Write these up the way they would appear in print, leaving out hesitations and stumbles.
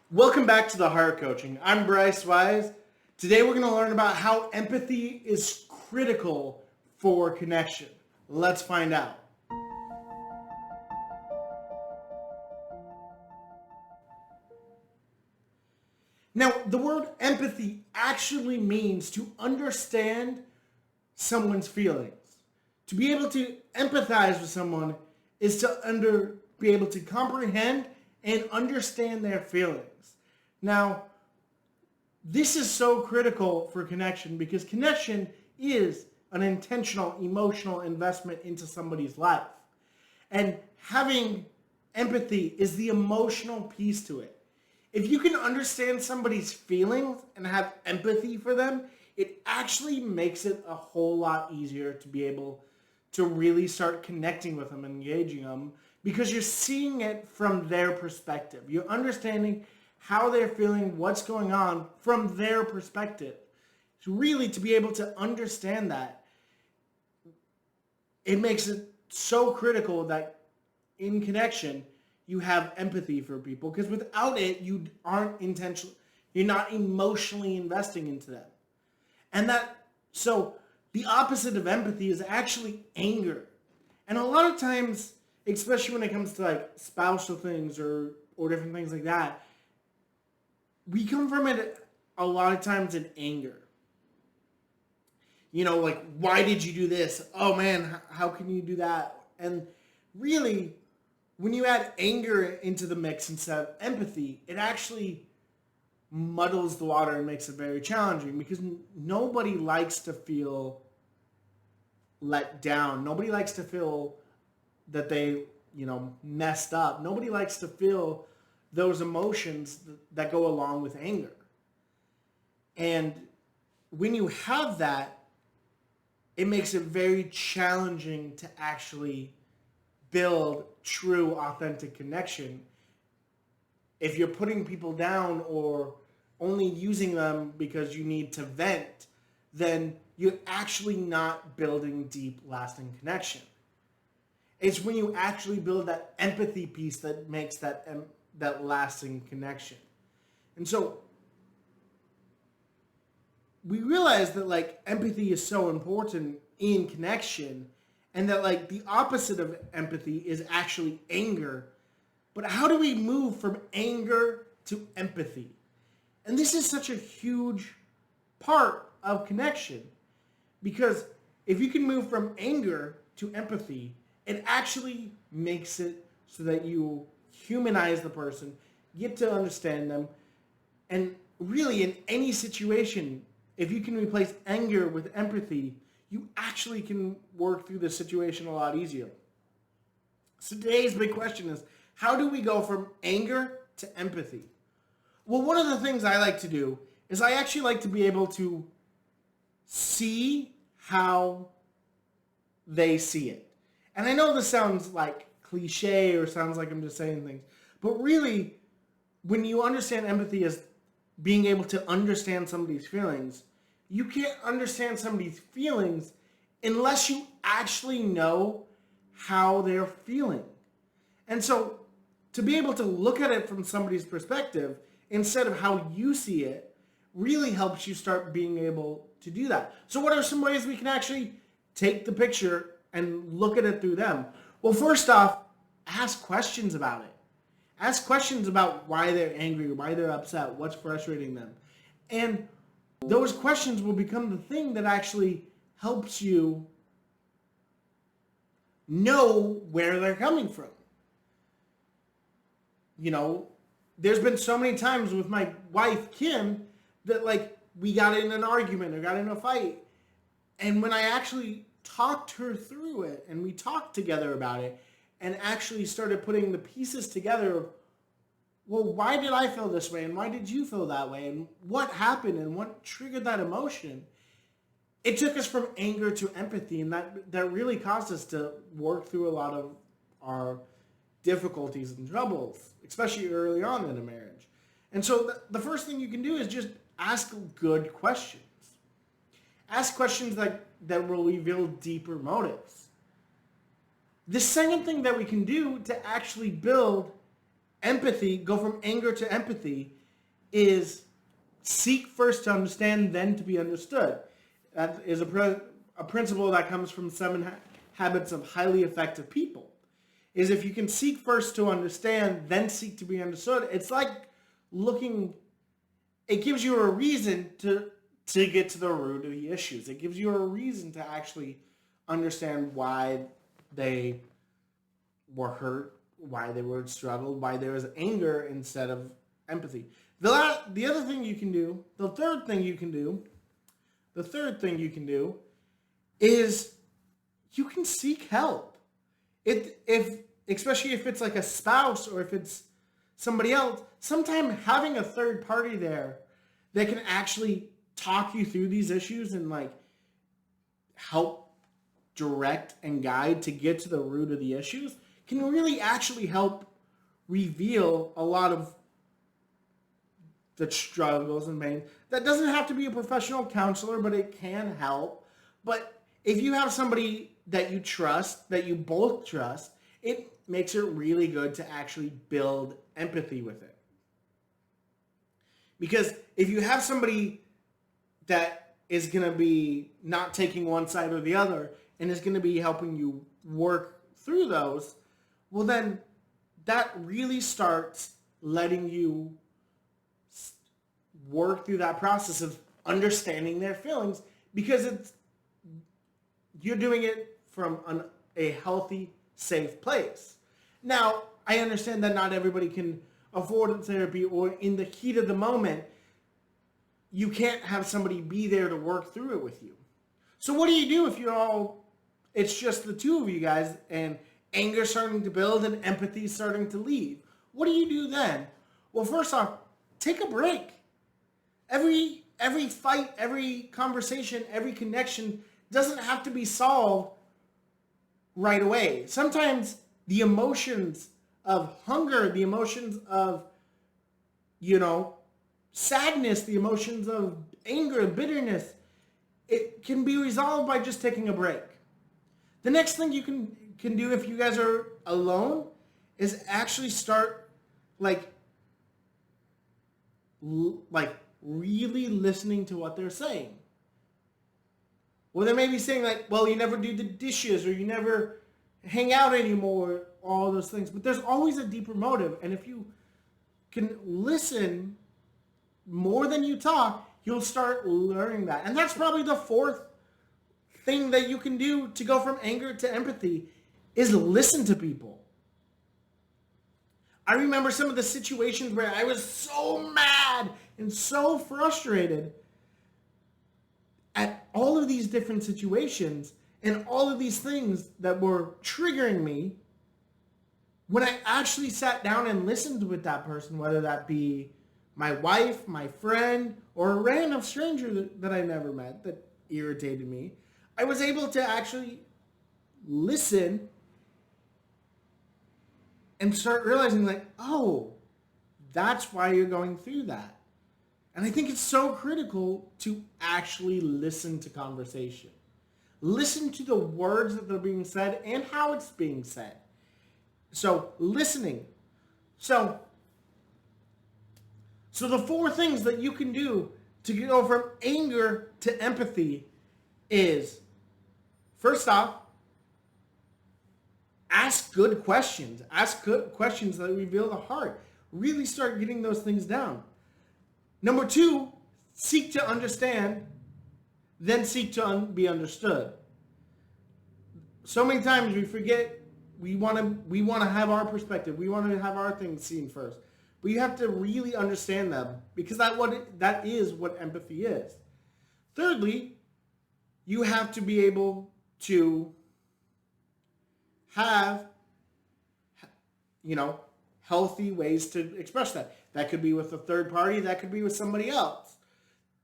Welcome back to the Heart Coaching. I'm Bryce Wise. Today we're going to learn about how empathy is critical for connection. Let's find out. Now, the word empathy actually means to understand someone's feelings. To be able to empathize with someone is to be able to comprehend and understand their feelings. Now, this is so critical for connection because connection is an intentional emotional investment into somebody's life. And having empathy is the emotional piece to it. If you can understand somebody's feelings and have empathy for them, it actually makes it a whole lot easier to be able to really start connecting with them and engaging them because you're seeing it from their perspective. You're understanding how they're feeling, what's going on from their perspective. So really, to be able to understand that, it makes it so critical that in connection, you have empathy for people because without it, you're not emotionally investing into them. So the opposite of empathy is actually anger. And a lot of times, especially when it comes to like spousal things or different things like that, we come from it a lot of times in anger. You know, like, why did you do this? Oh man, how can you do that? And really, when you add anger into the mix instead of empathy, it actually muddles the water and makes it very challenging because nobody likes to feel let down. Nobody likes to feel that they, messed up. Nobody likes to feel those emotions that go along with anger. And when you have that, it makes it very challenging to actually build true, authentic connection. If you're putting people down or only using them because you need to vent, then you're actually not building deep, lasting connection. It's when you actually build that empathy piece that makes that lasting connection. And so we realize that like empathy is so important in connection and that like the opposite of empathy is actually anger. But how do we move from anger to empathy? And this is such a huge part of connection because if you can move from anger to empathy, it actually makes it so that you humanize the person, get to understand them, and really in any situation, if you can replace anger with empathy, you actually can work through the situation a lot easier. So today's big question is, how do we go from anger to empathy? Well, one of the things I like to do is I actually like to be able to see how they see it. And I know this sounds like cliche or sounds like I'm just saying things, but really, when you understand empathy as being able to understand somebody's feelings, you can't understand somebody's feelings unless you actually know how they're feeling. And so to be able to look at it from somebody's perspective instead of how you see it really helps you start being able to do that. So what are some ways we can actually take the picture and look at it through them? Well, first off, ask questions about it. Ask questions about why they're angry, why they're upset, what's frustrating them. And those questions will become the thing that actually helps you know where they're coming from. There's been so many times with my wife, Kim, that like we got in an argument or got in a fight. And when I actually talked her through it and we talked together about it and actually started putting the pieces together of, well, why did I feel this way and why did you feel that way and what happened and what triggered that emotion? It took us from anger to empathy, and that really caused us to work through a lot of our difficulties and troubles, especially early on in a marriage. And so the first thing you can do is just ask good questions. Ask questions that will reveal deeper motives. The second thing that we can do to actually build empathy, go from anger to empathy, is seek first to understand, then to be understood. That is a principle that comes from Seven Habits of Highly Effective People. Is if you can seek first to understand, then seek to be understood, it's like looking, it gives you a reason to get to the root of the issues. It gives you a reason to actually understand why they were hurt, why they were struggled, why there was anger instead of empathy. The other thing you can do, the third thing you can do is you can seek help. Especially if it's like a spouse or if it's somebody else, sometimes having a third party there that can actually talk you through these issues and like help direct and guide to get to the root of the issues can really actually help reveal a lot of the struggles and pain. That doesn't have to be a professional counselor, but it can help. But if you have somebody that you trust, that you both trust, it makes it really good to actually build empathy with it. Because if you have somebody that is going to be not taking one side or the other and is going to be helping you work through those, well then that really starts letting you work through that process of understanding their feelings, because you're doing it from a healthy, safe place. Now, I understand that not everybody can afford therapy, or in the heat of the moment, you can't have somebody be there to work through it with you. So what do you do if it's just the two of you guys and anger starting to build and empathy starting to leave? What do you do then? Well, first off, take a break. Every fight, every conversation, every connection doesn't have to be solved right away. Sometimes the emotions of hunger, the emotions of, sadness, the emotions of anger, bitterness, it can be resolved by just taking a break. The next thing you can do if you guys are alone is actually start like really listening to what they're saying. Well, they may be saying like, well, you never do the dishes, or you never hang out anymore, all those things. But there's always a deeper motive. And if you can listen more than you talk, you'll start learning that. And that's probably the fourth thing that you can do to go from anger to empathy, is listen to people. I remember some of the situations where I was so mad and so frustrated at all of these different situations and all of these things that were triggering me. When I actually sat down and listened with that person, whether that be my wife, my friend, or a random stranger that I never met that irritated me, I was able to actually listen and start realizing like, oh, that's why you're going through that. And I think it's so critical to actually listen to conversation. Listen to the words that are being said and how it's being said. So listening. So the four things that you can do to go from anger to empathy is, first off, ask good questions. Ask good questions that reveal the heart. Really start getting those things down. Number two, seek to understand, then seek to be understood. So many times we forget we want to have our perspective. We want to have our things seen first. But you have to really understand them, because that is what empathy is. Thirdly, you have to be able to have, healthy ways to express that. That could be with a third party. That could be with somebody else.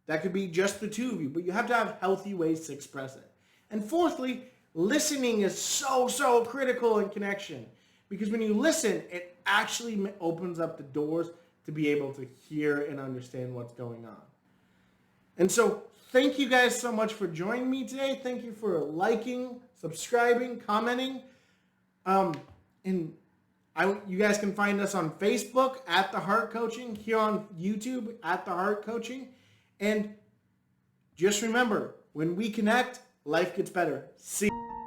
That could be just the two of you. But you have to have healthy ways to express it. And fourthly, listening is so, so critical in connection. Because when you listen, it actually opens up the doors to be able to hear and understand what's going on. And so thank you guys so much for joining me today. Thank you for liking, subscribing, commenting. And You guys can find us on Facebook at The Heart Coaching, here on YouTube at The Heart Coaching. And just remember, when we connect, life gets better. See you.